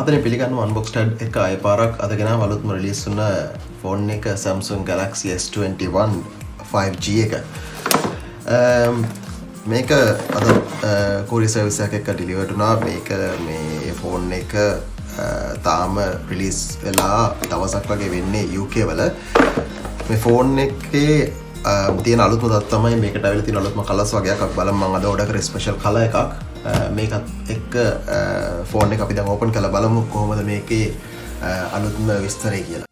සාදරයෙන් පිළිගන්නවා unboxbytad එක ආයෙ පාරක් අද ගෙනාව අලුත්ම රිලීස් වුණ ෆෝන් එක Samsung Galaxy S21 5G එක. මේක අද courier service එකක් ඩිලිවර්ඩ් වුණා. මේක මේ ෆෝන් එක තාම රිලීස් වෙලා දවසක් වගේ වෙන්නේ UK වල. මේ ෆෝන් එකේ තියෙන අලුත්ම දත් තමයි මේකට ඇවිල්ලා තියෙන අලුත්ම කලර්ස් වගේක් බලමු. මම අද ඕඩර් කරේ ස්පෙෂල් කලර් එකක්. මේකත් එක්ක ෆෝන් එක අපි දැන් ඕපන් කරලා බලමු කොහොමද මේකේ අලුත්ම විස්තරය කියලා.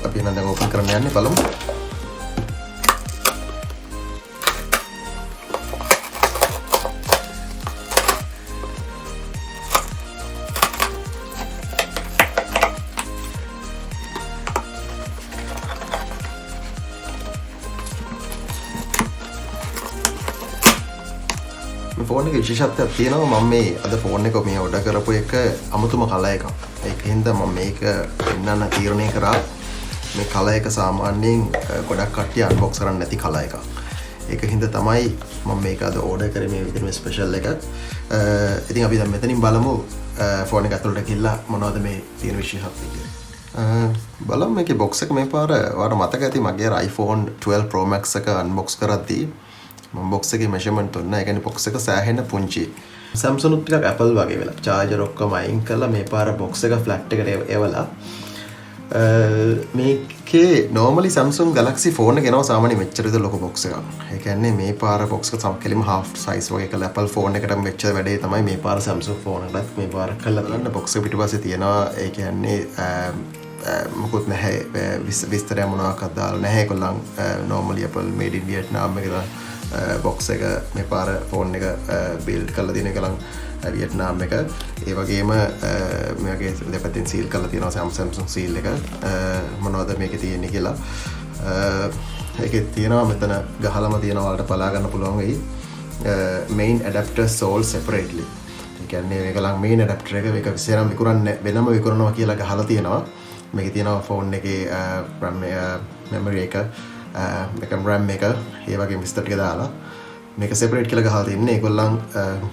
අපි නම් දැන් ඕපන් කරන්න යන්නේ බලමු. මේ ෆෝන් එකේ විශේෂත්වයක් තියෙනවා. මම මේ අද ෆෝන් එක මේ ඕඩර් කරපු එක අමුතුම කලර් එකක්. ඒකින්ද මම මේක පෙන්නන්න තීරණය කරා. මේ කලර් එක සාමාන්‍යයෙන් ගොඩක් කට්ටිය අන්බොක්ස් කරන්නේ නැති කලර් එකක්. ඒක හින්දා තමයි මම මේක අද ඕඩර් කරේ මේ විදිහට ස්පෙෂල් එකක්. ඉතින් අපි දැන් මෙතනින් බලමු ෆෝන් එක ඇතුළට ගිහිල්ලා මොනවද මේ තියෙන විශේෂත්වය කියලා. බලමු මේකේ බොක්ස් එක මේ පාර ඔයාලට මතක ඇති මගේ iPhone 12 Pro Max එක අන්බොක්ස් කරද්දී මම බොක්ස් එකේ මෙෂර්මන්ට් දුන්නා. ඒ කියන්නේ බොක්ස් එක සෑහෙන පුංචි. Samsung උත් ටිකක් Apple වගේ වෙලා. charger ඔක්කොම අයින් කරලා මේ පාර බොක්ස් එක ෆ්ලැට් එකට එවලා මේකේ normally Samsung Galaxy phone එක එනවා සාමාන්‍ය මෙච්චර විතර ලොකු box එකක්. ඒ කියන්නේ මේ පාර box එක සමකලින්ම half size වගේ කරලා Apple phone එකටම වෙච්ච වැඩේ තමයි මේ පාර Samsung phone එකටත් මේ පාර කරලා බලන්න. box එක පිටිපස්සේ තියෙනවා. ඒ කියන්නේ මොකුත් නැහැ විස්තරය මොනවාක්වත් දාලා නැහැ. ඒගොල්ලන් normally Apple made in Vietnam එකේ box එක මේ පාර phone එක build කරලා තියෙන එකලන් වියට්නාම් එක. ඒ වගේම මේකේ දෙපැත්තෙන් සීල් කරලා තියෙනවා Samsung සීල් එක. මොනවද මේකේ තියෙන්නේ කියලා. ඒකේ තියෙනවා මෙතන ගහලම තියෙනවා වලට බලා ගන්න පුළුවන් වෙයි. main adapter sold separately. ඒ කියන්නේ මේකලන් main adapter එක මේක විශේෂම විකුණන්නේ වෙනම විකුණනවා කියලා ගහලා තියෙනවා. මේකේ තියෙනවා phone එකේ memory එක මේක RAM එක ඒ වගේ විස්තර ටික දාලා මේක separate කියලා ගහලා තින්නේ. ඒගොල්ලන්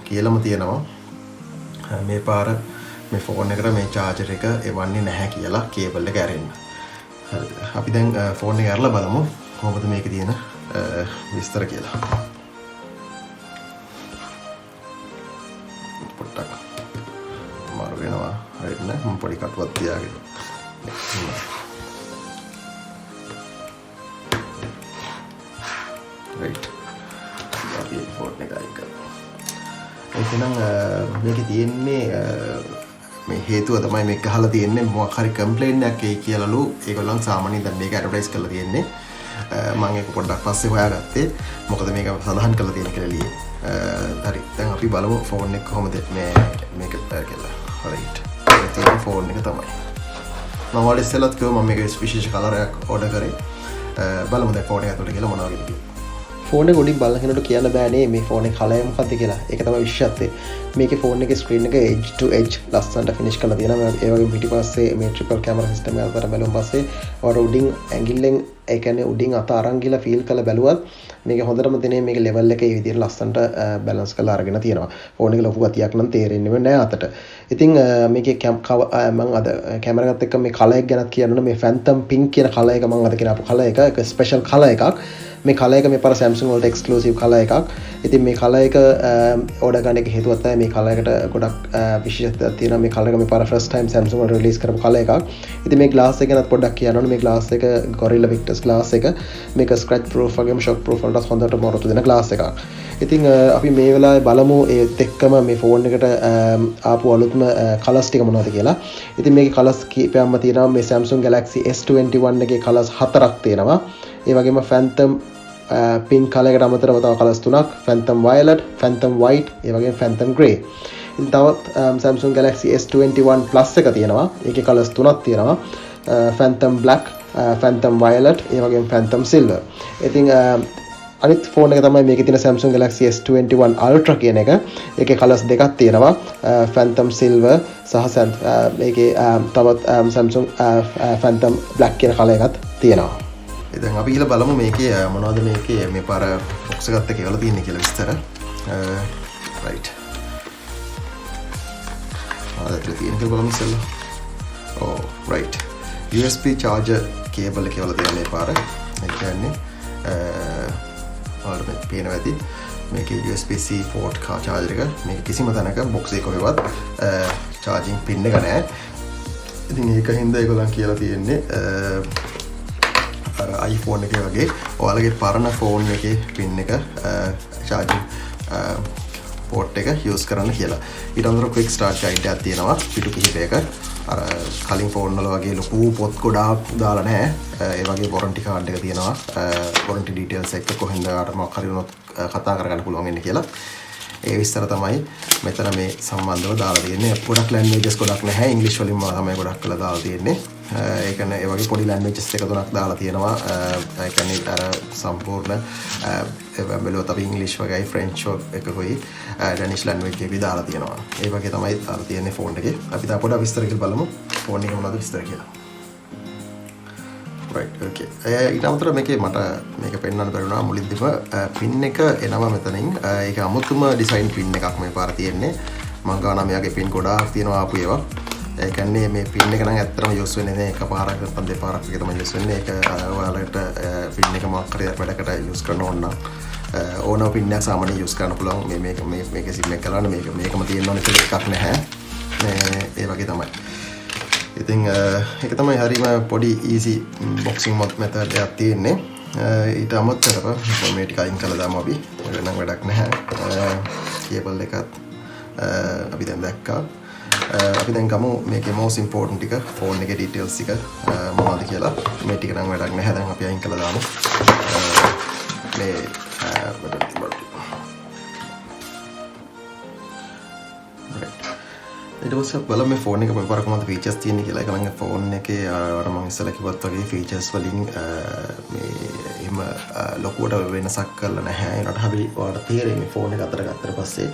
කියලාම තියෙනවා මේ පාර මේ ෆෝන් එකට මේ charger එක එවන්නේ නැහැ කියලා කේබල් එක ඇරෙන්න. හරිද? අපි දැන් ෆෝන් එක අරලා බලමු කොහොමද මේකේ තියෙන විස්තර කියලා. පොට්ටක් මාරු වෙනවා. හරිද? මම පොඩි කටුවක් තියාගෙන. right. අපි ෆෝන් එක අයින් කරනවා. එහෙනම් මේකේ තියෙන්නේ මේ හේතුව තමයි මේක ගහලා තියෙන්නේ මොකක් හරි කම්ප්ලේන්ට් එකක් එයි කියලාලු ඒගොල්ලන් සාමාන්‍යයෙන් දැන් මේක ඇඩ්වර්ටයිස් කරලා තියෙන්නේ. මම ඒක පොඩ්ඩක් පස්සේ හොයාගත්තේ මොකද මේක සඳහන් කරලා තියෙන කියලා ලියේ. හරි දැන් අපි බලමු ෆෝන් එක කොහොමද මේක කියලා. right. මේ තියෙන ෆෝන් එක තමයි. මම වල ඉස්සෙල්ලත් කිව්වා මම මේක විශේෂ කලර් එකක් ඕඩර් කරේ. බලමු දැන් ෆෝන් එක ඇතුළට ගිහලා මොනවා වගේද කියලා. ෆෝන් එක උඩින් බලන කෙනෙකුට කියන්න බෑනේ මේ ෆෝන් එක කලර් මොකක්ද කියලා. ඒක තමයි විශේෂත්වය. මේකේ ෆෝන් එකේ ස්ක්‍රීන් එක edge to edge ලස්සනට ෆිනිෂ් කරලා තියෙනවා. ඒ වගේම පිටිපස්සේ මේ ට්‍රිපල් කැමරා සිස්ටම් එක අතර බැලුවම පස්සේ ඔයාලා උඩින් ඇඟිල්ලෙන් ඒ කියන්නේ උඩින් අත අරන් ගිහලා ෆීල් කරලා බැලුවත් මේක හොඳටම තියෙන මේක ලෙවල් එකේ මේ විදිහට ලස්සනට බැලන්ස් කරලා අරගෙන තියෙනවා. ෆෝන් එක ලොකු ගතියක් නම් තේරෙන්නේ නැහැ අතට. ඉතින් මේකේ මම අද කැමරා එකත් එක්ක මේ කලර් එක ගැනත් කියන්න මේ Phantom Pink කියන කලර් එක මම අද ගෙනාපු කලර් එක ස්පෙෂල් කලර් එකක්. මේ කලර් එක මේ පාර Samsung වලට එක්ස්ක්ලූසිව් කලර් එකක්. ඉතින් මේ කලර් එක ඕඩර් ගන්න එක හේතුවක් තමයි මේ කලර් එකට ගොඩක් විශේෂත්වයක් තියෙනවා. මේ කලර් එක මේ පාර ෆස්ට් ටයිම් Samsung වල රිලීස් කරපු කලර් එකක්. ඉතින් මේ ග්ලාස් එක ගැනත් පොඩ්ඩක් කියන්න ඕනේ. මේ ග්ලාස් එක Gorilla Victus ග්ලාස් එක. මේක ස්ක්‍රැච් ප්‍රූෆ් වගේම ෂොක් ප්‍රූෆ් වලට හොඳට මොරොතු දෙන ග්ලාස් එකක්. ඉතින් අපි මේ වෙලාවේ බලමු ඒත් එක්කම මේ ෆෝන් එකට ආපු අලුත්ම කලර්ස් ටික මොනවද කියලා. ඉතින් මේකේ කලර්ස් කීපයක්ම තියෙනවා. මේ Samsung Galaxy S21 එකේ කලර්ස් 4ක් තියෙනවා. ඒ වගේම Phantom pink කලර් එකට අමතරව තව කලර්ස් 3ක්, Phantom Violet, Phantom White, ඒ වගේම Phantom Grey. ඉතින් තවත් Samsung Galaxy S21 Plus එක තියෙනවා. ඒකේ කලර්ස් 3ක් තියෙනවා. Phantom Black, Phantom Violet, ඒ වගේම Phantom Silver. ඉතින් අනිත් ෆෝන් එක තමයි මේකේ තියෙන Samsung Galaxy S21 Ultra කියන එක. ඒකේ කලර්ස් දෙකක් තියෙනවා. Phantom Silver සහ මේකේ තවත් Samsung Phantom Black කියන කලර් එකක් තියෙනවා. ඉතින් අපි ගිහලා බලමු මේකේ මොනවද මේකේ මේ පාර බොක්ස් එකත් එක්ක ඒවල තියෙන්නේ කියලා විස්තර. right. ආදැට තියෙන කියලා බලමු ඉස්සෙල්ලා. oh right. USB charger cable එක ඒවල තියෙන මේ පාර. ඒ කියන්නේ ඔයාලට පේනවා ඇති මේකේ USB-C port charger එක. මේක කිසිම තැනක box එකක කොහෙවත් charging pin එක නැහැ. ඉතින් ඒක හින්දා ඒගොල්ලන් කියලා තියෙන්නේ අර iPhone එකේ වගේ ඔයාලගේ පරණ ෆෝන් එකේ pin එක charging port එක use කරන්න කියලා. ඊට අමතරව quick start guide එකක් තියෙනවා පිටු කිහිපයක. අර කලින් ෆෝන් වල වගේ ලොකු පොත් ගොඩාක් දාලා නැහැ. ඒ වගේ warranty card එක තියෙනවා. warranty details එක කොහෙන්ද මොකක් හරි වුණොත් කතා කරගන්න පුළුවන් වෙන්නේ කියලා. ඒ විස්තර තමයි මෙතන මේ සම්බන්ධව දාලා තියෙන්නේ. ගොඩක් languages ගොඩක් නැහැ. English වලින්ම තමයි ගොඩක් කළා දාලා තියෙන්නේ. ඒ කියන්නේ ඒ වගේ පොඩි languages එක තුනක් දාලා තියෙනවා. ඒ කියන්නේ අර සම්පූර්ණ බැලුවොත් අපි English වගේ French එකකුයි Danish language එකකුයි දාලා තියෙනවා. ඒ වගේ තමයි දාලා තියෙන්නේ ෆෝන් එකේ. අපි තා පොඩ්ඩක් විස්තර කියලා බලමු. ෆෝන් එකේ මොනවද විස්තර කියලා. right okay. ඊට අමතරව මේකේ මට මේක පෙන්වන්න බැරුණා මුලින්දිම pin එක එනවා මෙතනින්. ඒක අමුතුම design pin එකක් මේ පාර තියෙන්නේ. මං ගාන මෙයාගේ pin ගොඩාක් තියෙනවා ආපු ඒවා. ඒ කියන්නේ මේ pin එක නම් ඇත්තටම use වෙන්නේ නැහැ. එකපාරක් නැත්නම් දෙපාරක් විතර තමයි use වෙන්නේ. ඒක ඔයාලට pin එක මොකක් හරි වැඩකට use කරන්න ඕන නම් ඕනම pin එකක් සාමාන්‍යයෙන් use කරන්න පුළුවන්. මේක sim එක ගලන්න මේකම තියෙන්න ඕනේ කියලා එකක් නැහැ. ඒ වගේ තමයි. ඉතින් ඒක තමයි හරිම පොඩි easy boxing method එකක් තියෙන්නේ. ඊට අමතරව මේ ටික අයින් කළා දාමු අපි. වෙනම වැඩක් නැහැ. cable එකත් අපි දැන් දැක්කා. අපි දැන් ගමු මේකේ most important ටික ෆෝන් එකේ details ටික මොනවද කියලා. මේ ටික නම් වැඩක් නැහැ. දැන් අපි අයින් කළා දාමු. මේ ඊට පස්සේ බලමු මේ ෆෝන් එක මොකක් කොහොමද features තියෙන්නේ කියලා. ඒක නම් ෆෝන් එකේ අර මම ඉස්සෙල්ලා කිව්වත් වගේ features වලින් මේ එහෙම ලොකුවට වෙනසක් කරලා නැහැ. ඒකට අපි ඔයාලට තේරෙන්නේ මේ ෆෝන් එක අතර ගත්තට පස්සේ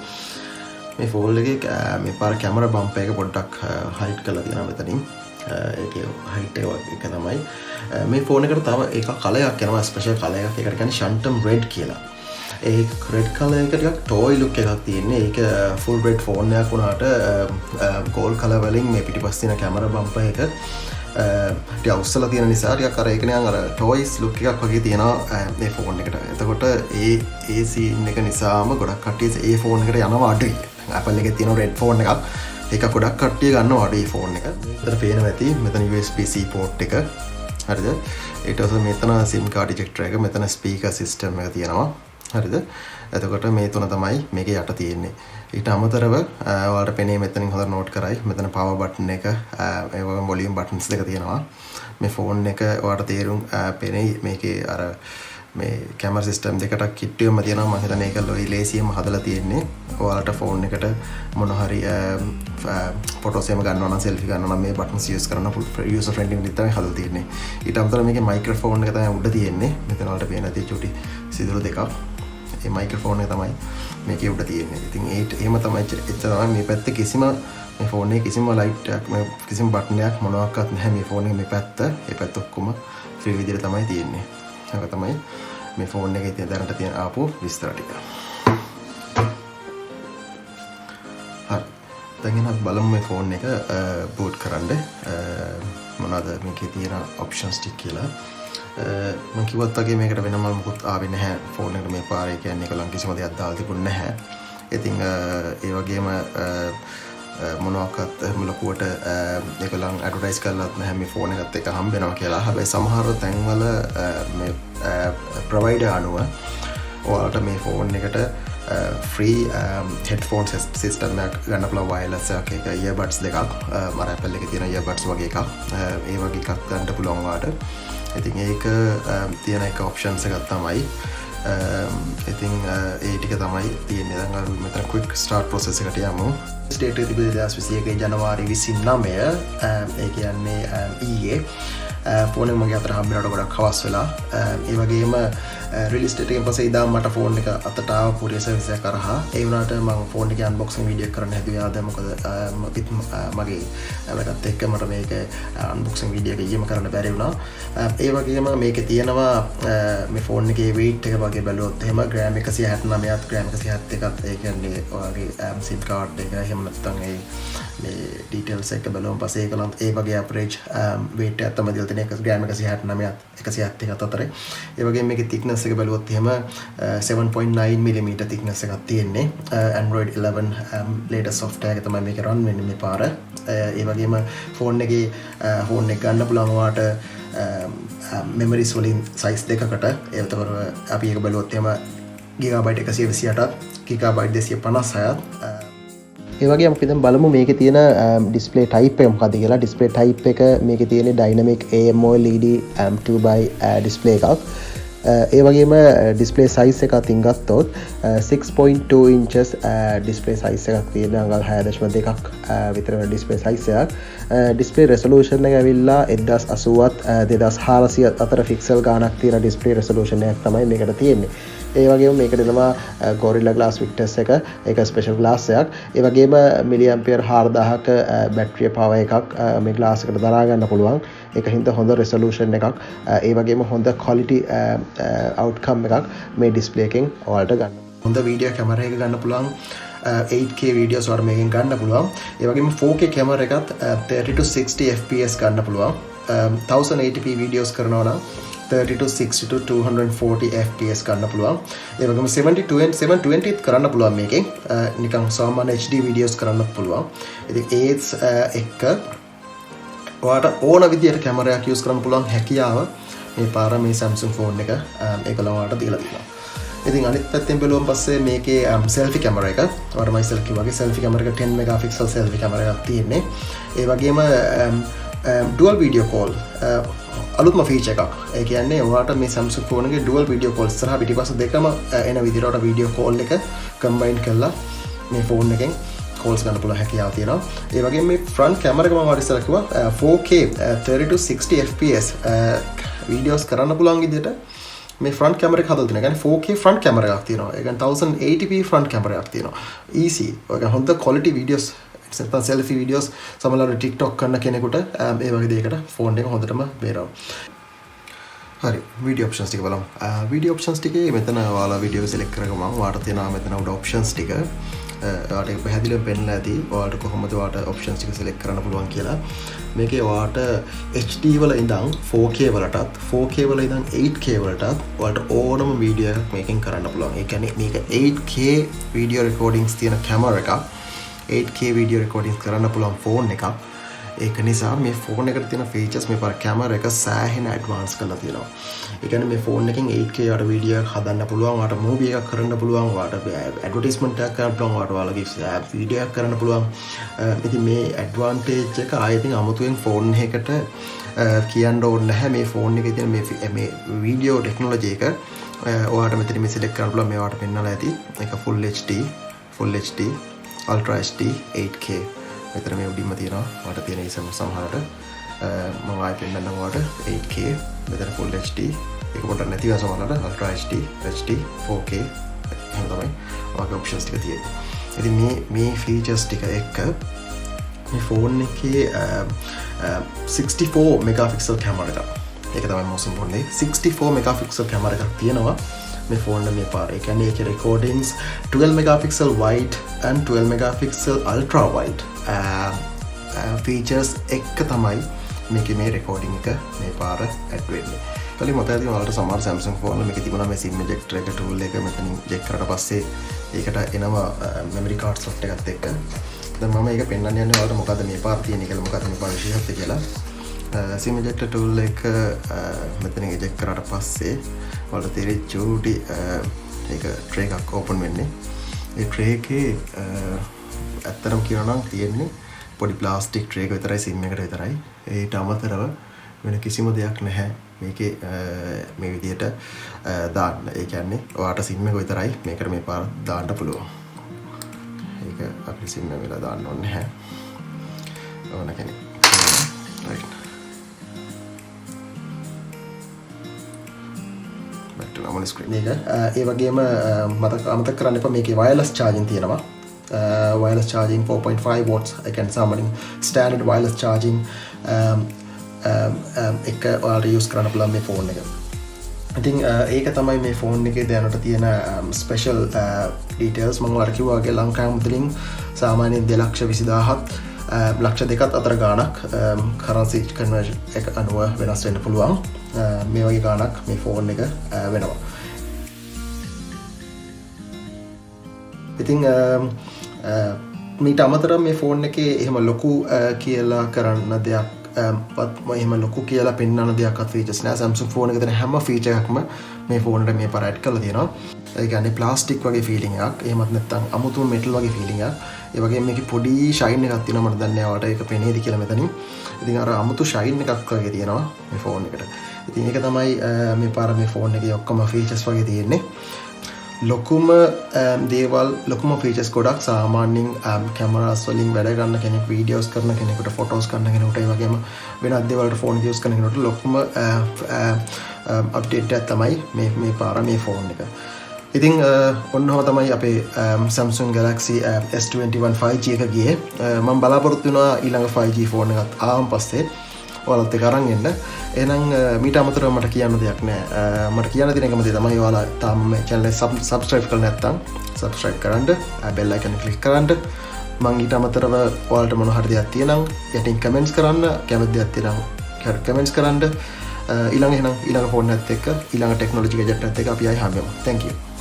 මේ ෆෝන් එකේ මේ පාර කැමරා බම්ප් එක පොඩ්ඩක් හයිට් කරලා තියෙනවා මෙතනින්. ඒකේ හයිට් එක තමයි. මේ ෆෝන් එකට තව එක කලරයක් යනවා ස්පෙෂල් කලරයක්. ඒකට කියන්නේ Phantom Red කියලා. ඒ red color එක ටිකක් toy look එකක් තියෙන්නේ. ඒක full red phone එකක් වුණාට gold color වලින් මේ පිටිපස්සේ තියෙන camera bumper එක ටික අවුස්සලා තියෙන නිසා ටිකක් අර ඒක නිකන් අර toys look එකක් වගේ තියෙනවා මේ phone එකට. එතකොට ඒ scene එක නිසාම ගොඩක් කට්ටිය ඒ phone එකට යනවා අඩුයි. Apple එකේ තියෙන red phone එකක් ඒක ගොඩක් කට්ටිය ගන්නවා අඩුයි phone එක. මෙතන පේනවා ඇති මෙතන USB-C port එක. හරිද? ඊට පස්සේ මෙතන SIM card ejector එක, මෙතන speaker system එක තියෙනවා. හරිද? එතකොට මේ තුන තමයි මේකේ යට තියෙන්නේ. ඊට අමතරව ඔයාලට පෙනේ මෙතනින් හොඳට නෝට් කරයි. මෙතන power button එක, ඒ වගේම volume buttons දෙක තියෙනවා. මේ ෆෝන් එක ඔයාලට තේරුම් පෙනේ මේකේ අර මේ camera system දෙකට කිට්ටුවම තියෙනවා. මම හිතන්නේ ඒක ලොයි ලේසියෙන්ම හදලා තියෙන්නේ. ඔයාලට ෆෝන් එකට මොන හරි ෆොටෝස් එහෙම ගන්නවා නම් selfie ගන්නවා නම් මේ buttons use කරන්න user friendly විදිහට තමයි හදලා තියෙන්නේ. ඊට අමතරව මේකේ microphone එක තමයි උඩ තියෙන්නේ. මෙතන ඔයාලට පේන ඇති චුටි සිදුරු දෙකක්. ඒ මයික්‍රොෆෝන් එක තමයි මේකේ උඩ තියෙන්නේ. ඉතින් එහෙම තමයි එච්චර මේ පැත්තේ කිසිම මේ ෆෝන් එකේ කිසිම ලයිට් එකක් මේ කිසිම බටන් එකක් මොනවාක්වත් නැහැ මේ ෆෝන් එකේ මේ පැත්ත. ඒ පැත්ත ඔක්කොම ෆ්‍රී විදිහට තමයි තියෙන්නේ. ඒක තමයි මේ ෆෝන් එකේ තියෙන දැනට තියෙන ආපු විස්තර ටික. හරි. දැන් එහෙනම් බලමු මේ ෆෝන් එක බූට් කරන්න මොනවද මේකේ තියෙන ඔප්ෂන්ස් ටික කියලා. මම කිව්වත් වගේ මේකට වෙනම මොකුත් ආවේ නැහැ ෆෝන් එකට මේ පාරේ කියන්නේ ඒකලන් කිසිම දෙයක් දාලා තිබුණේ නැහැ. ඉතින් ඒ වගේම මොනවාක්වත් එහෙම ලකුවට ඒකලන් ඇඩ්වර්ටයිස් කරලත් නැහැ මේ ෆෝන් එකත් එක හම්බ වෙනවා කියලා. හැබැයි සමහර තැන්වල මේ ප්‍රොවයිඩර් අනුව ඔයාලට මේ ෆෝන් එකට free headphone system එකක් ගන්න පුළුවන් wireless එකක් ඒක earbuds දෙකක් මම Apple එකේ තියෙන earbuds වගේ එකක් ඒ වගේ එකක් ගන්න පුළුවන් වාට. ඉතින් ඒක තියෙන එක options එකක් තමයි. ඉතින් ඒ ටික තමයි තියෙන්නේ. දැන් අපි මෙතන quick start process එකට යමු. ස්ටේට් එකේ තිබෙන 2021 ජනවාරි 29 ඒ කියන්නේ ඊයේ ෆෝන් එක මගේ අතට හම්බෙනකොට ගොඩක් හවස් වෙලා ඒ වගේම රිලීස් ඩේට් එකෙන් පස්සේ ඉදාම මට ෆෝන් එක අතට ආව courier service එක කරහා ඒ වුණාට මම ෆෝන් එකේ unboxing වීඩියෝ එක කරන්න හැදුවා දැන් මොකද මගේ වැඩත් එක්ක මට මේක unboxing වීඩියෝ එක ඊයේම කරන්න බැරි වුණා. ඒ වගේම මේකේ තියෙනවා මේ ෆෝන් එකේ weight එක වගේ බැලුවොත් එහෙම ග්‍රෑම් 169ක් ග්‍රෑම් 171ක් ඒ කියන්නේ ඔයාගේ SIM card එක එහෙම නැත්නම් ඒ මේ details එක බලුවම පස්සේ ඒකලන්ත ඒ වගේ average weight එකක් තමයි දෙලා තියෙන්නේ ග්‍රෑම් 169ක් 171ක් අතරේ. ඒ වගේම මේකේ thickness එක බලුවොත් එහෙම 7.9 mm thickness එකක් තියෙන්නේ. Android 11 latest software එක තමයි මේක run වෙන්නේ මේ පාර. ඒ වගේම ෆෝන් එකේ ෆෝන් එක ගන්න පුළුවන් වාට memories වලින් size දෙකකට ඒකට අපි ඒක බලුවොත් එහෙම gigabyte 128ක් gigabyte 256ක් ඒ වගේ අපි දැන් බලමු මේකේ තියෙන display type එක මොකක්ද කියලා. display type එක මේකේ තියෙන dynamic AMOLED 2x display එකක්. ඒ වගේම display size එක අතින් ගත්තොත් 6.2 inches display size එකක් තියෙන අඟල් 6.2ක් විතර display size එකක්. display resolution එක ඇවිල්ලා 1080ත් 2400 අතර pixel ගානක් තියෙන display resolution එකක් තමයි මේකට තියෙන්නේ. ඒ වගේම මේකට දෙනවා Gorilla Glass Victus එක ඒක ස්පෙෂල් ග්ලාස් එකක්. ඒ වගේම මිලිඇම්පියර් 4000ක බැටරිය පවර් එකක් මේ ග්ලාස් එකට දරා ගන්න පුළුවන්. ඒක හින්දා හොඳ resolution එකක්. ඒ වගේම හොඳ quality outcome එකක් මේ display එකෙන් ඔයාලට ගන්න. හොඳ වීඩියෝ කැමරා එක ගන්න පුළුවන්. 8K videos වල මේකෙන් ගන්න පුළුවන්. ඒ වගේම 4K කැමරා එකත් 30 to 60 fps ගන්න පුළුවන්. 1080p videos කරනවා නම් 30 to 60 to 240 fps ගන්න පුළුවන්. ඒ වගේම 720 කරන්න පුළුවන් මේකෙන්. නිකන් සාමාන්‍ය HD videos කරන්නත් පුළුවන්. ඉතින් ඒත් එක්ක ඔයාලට ඕන විදියට කැමරාවක් යූස් කරන්න පුළුවන් හැකියාව මේ පාර මේ Samsung ෆෝන් එක ඒකලම ඔයාලට දීලා තියෙනවා. ඉතින් අනිත් පැත්තෙන් බලුවම පස්සේ මේකේ selfie camera එක ඔයාලට මම ඉස්සෙල්ලා කිව්වා වගේ selfie camera එක 10 megapixel selfie camera එකක් තියෙන්නේ. ඒ වගේම dual video call අලුත්ම feature එකක්. ඒ කියන්නේ ඔයාලට මේ Samsung phone එකේ dual video call ඉස්සරහා පිටිපස්ස දෙකම එන විදිහට video call එක combine කරලා මේ phone එකෙන් calls ගන්න පුළුවන් හැකියාව තියෙනවා. ඒ වගේම මේ front camera එක මම ඔයාලට ඉස්සෙල්ලා කිව්වා 4K 30 to 60 fps videos කරන්න පුළුවන් විදිහට මේ front camera එක හදලා තියෙනවා. يعني 4K front camera එකක් තියෙනවා. ඒ කියන්නේ 1080p front camera එකක් තියෙනවා. easy. ඔය හොඳ quality videos නැත්නම් selfie videos සමහරවිට TikTok කරන කෙනෙකුට ඒ වගේ දෙයකට ෆෝන් එක හොඳටම බේරනවා. හරි video options ටික බලමු. video options ටිකේ මෙතන ඔයාලා video select කරගමු. ඔයාලට තියෙනවා මෙතන උඩ options ටික. ඔයාලට පැහැදිලිව පෙන්නලා ඇති. ඔයාලට කොහොමද ඔයාලට options ටික select කරන්න පුළුවන් කියලා. මේකේ ඔයාලට HD වල ඉඳන් 4K වලටත් 4K වල ඉඳන් 8K වලටත් ඔයාලට ඕනම වීඩියෝ එකක් මේකෙන් කරන්න පුළුවන්. ඒ කියන්නේ මේක 8K video recordings තියෙන camera එකක්. 8K video recordings කරන්න පුළුවන් ෆෝන් එකක්. ඒක නිසා මේ ෆෝන් එකට තියෙන features මේ පාර කැමරා එක සෑහෙන advance කරලා තියෙනවා. ඒ කියන්නේ මේ ෆෝන් එකෙන් 8K වල වීඩියෝ එකක් හදන්න පුළුවන්, ඔයාලට මූවි එකක් කරන්න පුළුවන්, ඔයාලට ඇඩ්වර්ටයිස්මන්ට් එකක් කරන්න පුළුවන්, ඔයාලගේ වීඩියෝ එකක් කරන්න පුළුවන්. ඉතින් මේ ඇඩ්වාන්ටේජ් එක ආයෙත් අමුතුවෙන් ෆෝන් එකකට කියන්න ඕනේ නැහැ. මේ ෆෝන් එකේ තියෙන මේ වීඩියෝ ටෙක්නොලොජි එක ඔයාලට මෙතන මේ select කරන්න පුළුවන්. මේවට පෙන්නලා ඇති. ඒක full HD Ultra HD 8K මෙතන මේ උඩින්ම තියෙනවා. මට තියෙන ඉසම සමහරට මම ආයෙ පෙන්නන්නම් ඔයාලට 8K මෙතන full HD ඒක පොඩ්ඩක් නැතිව සමහරට Ultra HD 4K එහෙම තමයි ඔයාගේ options ටික තියෙන්නේ. ඉතින් මේ features ටික එක්ක මේ ෆෝන් එකේ 64 megapixel camera එකක්. ඒක තමයි most important එක. 64 megapixel camera එකක් තියෙනවා. මේ ෆෝන් මේ පාර. ඒ කියන්නේ ඒකේ recordings 12 megapixel wide and 12 megapixel ultra wide features එක තමයි මේකේ මේ recording එක මේ පාර add වෙන්නේ. කලින් මතක ඇති ඔයාලට සමහර Samsung ෆෝන් වල මේකේ තිබුණා මේ SIM ejector එක tool එක මෙතනින් eject කරලා පස්සේ ඒකට එනවා memory card slot එකත් එක්ක. දැන් මම ඒක පෙන්වන්න යන්නේ ඔයාලට මොකද්ද මේ පාර තියෙන කියලා මොකද්ද මේ පාර විශේෂත්වය කියලා. SIM ejector tool එක මෙතනින් eject කරාට පස්සේ ඔයාලට තේරෙයි චූටි ඒක tray එකක් open වෙන්නේ. ඒ tray එකේ ඇත්තටම කියනවා නම් තියෙන්නේ පොඩි ප්ලාස්ටික් tray එක විතරයි SIM එකට විතරයි. ඒට අමතරව වෙන කිසිම දෙයක් නැහැ මේකේ මේ විදිහට දාන්න. ඒ කියන්නේ ඔයාට SIM එක විතරයි මේකට මේ පාර දාන්න පුළුවන්. ඒක අපේ SIM එක වෙලා දාන්න ඕනේ නැහැ. ඕන කෙනෙක්. right. back to normal screen එක. ඒ වගේම අමතක කරන්න එපා මේකේ wireless charging තියෙනවා. Wireless charging 4.5 watts again summoning standard wireless charging එක ඔයාලට use කරන්න පුළුවන් මේ ෆෝන් එක. ඉතින් ඒක තමයි මේ ෆෝන් එකේ දැනට තියෙන special details. මම ඔයාලට කිව්වා වගේ ලංකාවේ මුදලින් සාමාන්‍යයෙන් 2,20,000ත් ලක්ෂ 2ක් අතර ගාණක් currency conversion එක අනුව වෙනස් වෙන්න පුළුවන්. මේ වගේ ගාණක් මේ ෆෝන් එක වෙනවා. ඉතින් මීට අමතරව මේ ෆෝන් එකේ එහෙම ලොකු කියලා කරන්න දෙයක් එහෙම ලොකු කියලා පෙන්වන්න දෙයක්වත් ෆීචර්ස් නෑ. Samsung ෆෝන් එකේ තියෙන හැම ෆීචර් එකක්ම මේ ෆෝන් එකට මේ පාර ඇඩ් කරලා තියෙනවා. ඒ කියන්නේ ප්ලාස්ටික් වගේ ෆීලිං එකක්. එහෙමත් නැත්නම් අමුතුම මෙටල් වගේ ෆීලිං එකක්. ඒ වගේම මේකේ පොඩි ෂයින් එකක් තියෙනවා. මට දන්නේ නැහැ ඔයාලට ඒක පෙනේද කියලා මෙතනින්. ඉතින් අර අමුතු ෂයින් එකක් වගේ තියෙනවා මේ ෆෝන් එකට. ඉතින් ඒක තමයි මේ පාර මේ ෆෝන් එකේ ඔක්කොම ෆීචර්ස් වගේ තියෙන්නේ. ලොකුම දේවල් ලොකුම ෆීචර්ස් ගොඩක් සාමාන්‍යයෙන් කැමරාස් වලින් වැඩ ගන්න කෙනෙක් වීඩියෝස් කරන කෙනෙකුට ෆොටෝස් කරන කෙනෙකුට ඒ වගේම වෙනත් දේවල් වලට ෆෝන් යූස් කරන කෙනෙකුට ලොකුම අප්ඩේට් එකක් තමයි මේ පාර මේ ෆෝන් එක. ඉතින් ඔන්නෝම තමයි අපේ Samsung Galaxy S21 5G එක ගියේ. මම බලාපොරොත්තු වෙනවා ඊළඟ 5G ෆෝන් එකත් ආවන් පස්සේ ඔයාලත් ඒක අරන් එන්න. එහෙනම් මීට අමතරව මට කියන්න දෙයක් නැහැ. මට කියන්න තියෙන එකම දේ තමයි ඔයාලා තාම මේ channel එක subscribe කරලා නැත්නම් subscribe කරන්න, bell icon එක click කරන්න. මම ඊට අමතරව ඔයාලට මොන හරි දෙයක් තියෙනම් යටින් comments කරන්න, කැමති දෙයක් තියෙනම් comments කරන්න. ඊළඟ ෆෝන් එකත් එක්ක ඊළඟ technology gadget එකත් එක්ක අපි ආයි හම්බෙමු. Thank you.